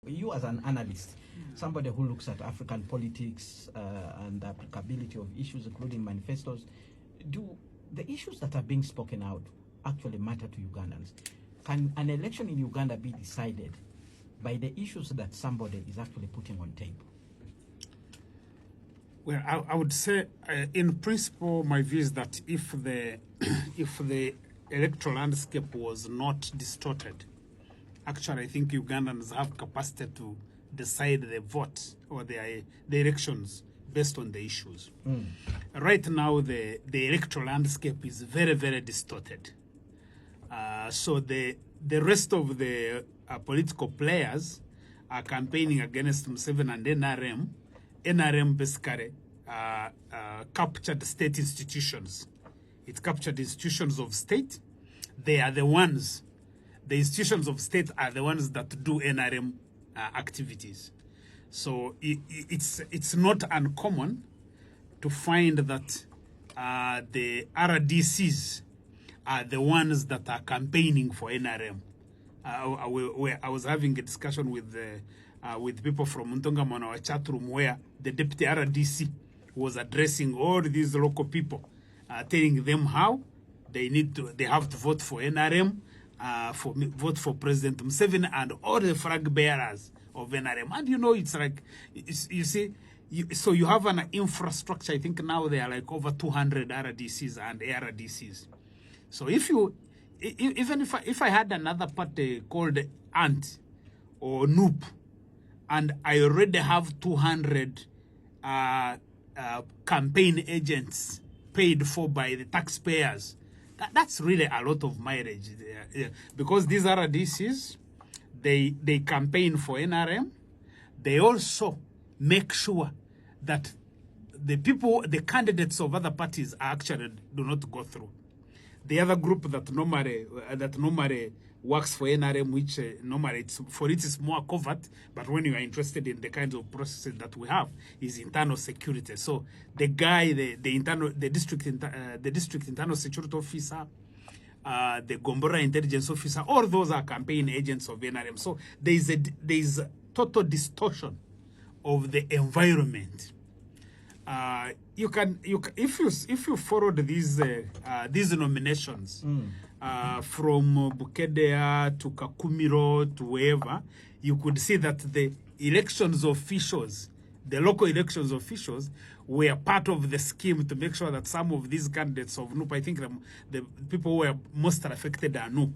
You as an analyst, somebody who looks at African politics and the applicability of issues, including manifestos, do the issues that are being spoken out actually matter to Ugandans? Can an election in Uganda be decided by the issues that somebody is actually putting on table? Well, I would say, in principle, my view is that if the if the electoral landscape was not distorted, actually, I think Ugandans have capacity to decide the vote or the elections based on the issues. Right now, the electoral landscape is very, very distorted. So the rest of the political players are campaigning against Museveni and NRM. NRM basically captured state institutions. It captured institutions of state. They are the ones, the institutions of state are the ones that do NRM activities. So it's not uncommon to find that the RDCs are the ones that are campaigning for NRM. I was having a discussion with people from Ntongama on our chat room where the deputy RDC was addressing all these local people, telling them how they have to vote for NRM, vote for President Museveni and all the flag bearers of NRM. And you know, it's like, you see, so you have an infrastructure. I think now there are like over 200 RDCs and ARDCs. So even if I had another party called ANT or NUP, and I already have 200 campaign agents paid for by the taxpayers, that's really a lot of mileage. Because these RDCs, they campaign for NRM. They also make sure that the candidates of other parties actually do not go through. The other group that normally works for NRM, which normally it's more covert, but when you are interested in the kinds of processes that we have, is internal security. So the guy, the district internal security officer, the Gombora intelligence officer, all those are campaign agents of NRM. So there is total distortion of the environment. If you followed these nominations from Bukedea to Kakumiro to wherever, you could see that the elections officials, the local elections officials, were part of the scheme to make sure that some of these candidates of NUP, I think the people who were most affected are NUP.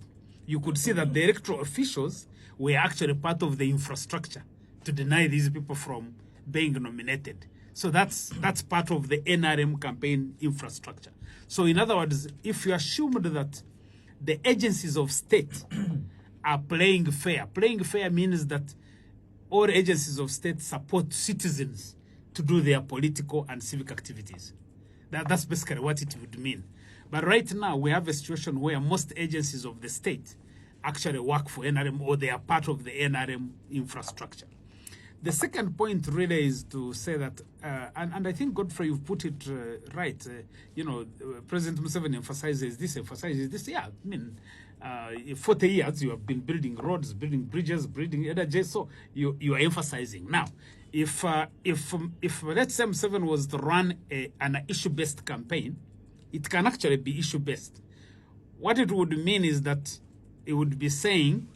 You could see that the electoral officials were actually part of the infrastructure to deny these people from being nominated. So that's part of the NRM campaign infrastructure. So in other words, if you assumed that the agencies of state are playing fair means that all agencies of state support citizens to do their political and civic activities. That's basically what it would mean. But right now, we have a situation where most agencies of the state actually work for NRM, or they are part of the NRM infrastructure. The second point really is to say that, and I think, Godfrey, you've put it right. President Museveni emphasizes this. Yeah, I mean, 40 years you have been building roads, building bridges, building energy. So you are emphasizing. Now, if let's say Museveni was to run an issue-based campaign, it can actually be issue-based. What it would mean is that it would be saying,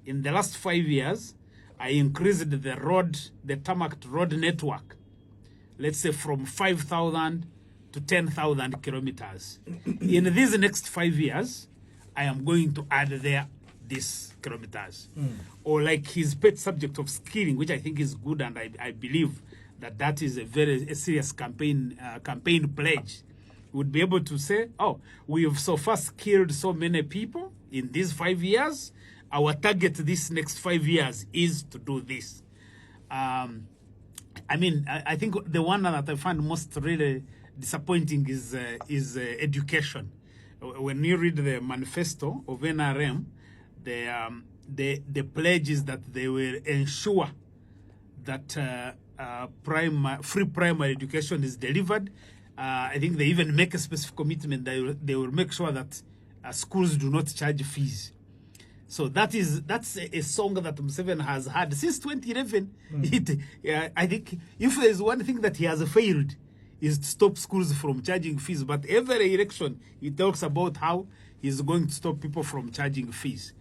in the last 5 years, I increased the tarmac road network, let's say from 5,000 to 10,000 kilometers. In these next 5 years, I am going to add there these kilometers. Or like his pet subject of skilling, which I think is good, and I believe that is a serious campaign pledge. Would be able to say, oh, we have so far skilled so many people in these 5 years. Our target this next 5 years is to do this. I mean, I think the one that I find most really disappointing is education. When you read the manifesto of NRM, the pledge is that they will ensure that free primary education is delivered. I think they even make a specific commitment that they will make sure that schools do not charge fees. So that's a song that Museveni has had since 2011. I think if there's one thing that he has failed is to stop schools from charging fees. But every election, he talks about how he's going to stop people from charging fees.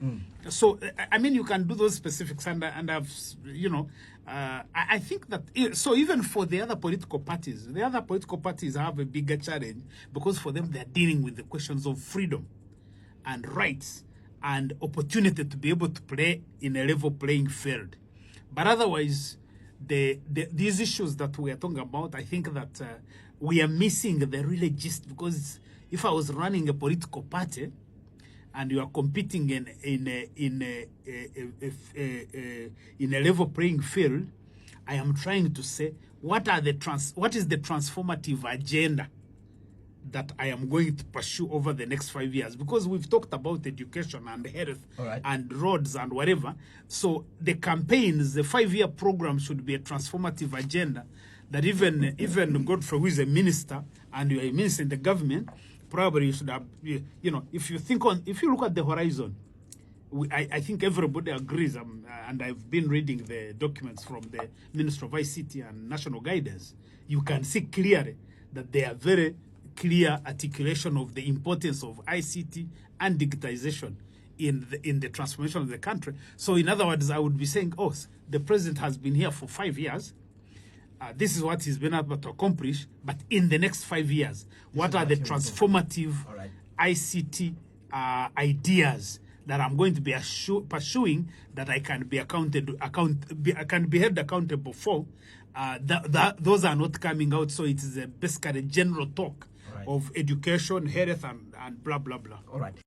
So, I mean, you can do those specifics, and I've, you know, I think that, so even for the other political parties have a bigger challenge, because for them, they're dealing with the questions of freedom and rights and opportunity to be able to play in a level playing field. But otherwise, these issues that we are talking about, I think that we are missing the really gist, because if I was running a political party and you are competing in a level playing field, I am trying to say, what is the transformative agenda that I am going to pursue over the next 5 years? Because we've talked about education and health and roads and whatever. So the campaigns, the 5-year program should be a transformative agenda that even Godfrey, who is a minister, and you're a minister in the government, probably you should have, you know, if you look at the horizon, I think everybody agrees, and I've been reading the documents from the Minister of ICT and National Guidance. You can see clearly that they are very clear articulation of the importance of ICT and digitization in the transformation of the country. So in other words, I would be saying, oh, the president has been here for 5 years. This is what he's been able to accomplish. But in the next 5 years, what are the transformative ICT ideas that I'm going to be pursuing, that I can be held accountable for? Those are not coming out. So it is basically a general talk of education, health, and blah, blah, blah. All right.